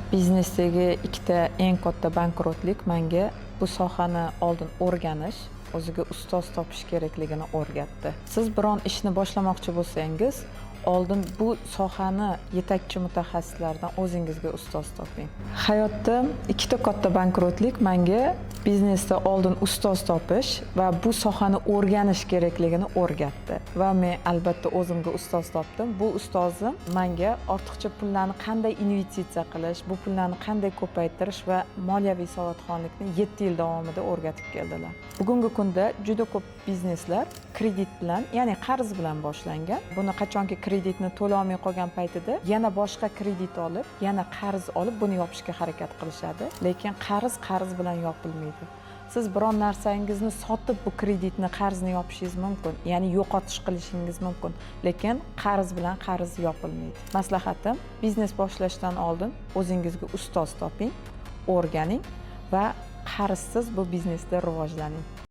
Biznesdagi ikkita eng katta bankrotlik menga bu sohani oldin o'rganish, o'ziga ustoz topish kerakligini o'rgatdi. Siz biron ishni boshlamoqchi bo'lsangiz, oldin bu sohani yetakchi mutaxassislardan o'zingizga ustoz toping. Hayotda ikkita katta bankrotlik menga biznesda oldin ustoz topish va bu sohani o'rganish kerakligini o'rgatdi. Va men albatta o'zimga ustoz topdim. Bu ustozim menga ortiqcha pullarni qanday investitsiya qilish, bu pullarni qanday ko'paytirish va moliyaviy savodxonlikni 7 yil davomida o'rgatib keldilar. Bugungi kunda juda ko'p bizneslar kredit bilan, ya'ni qarz bilan boshlangan. Buni qachonki kreditni to'la olmay qolgan paytida yana boshqa kredit olib, yana qarz olib buni yopishga harakat qilishadi. Lekin qarz bilan yopilmaydi. Siz biron narsangizni sotib bu kreditni, qarzni yopishingiz mumkin, ya'ni yo'qotish qilishingiz mumkin, lekin qarz bilan qarz yopilmaydi. Maslahatim, biznes boshlashdan oldin o'zingizga ustoz toping, o'rganing va qarzsiz bu biznesda rivojlaning.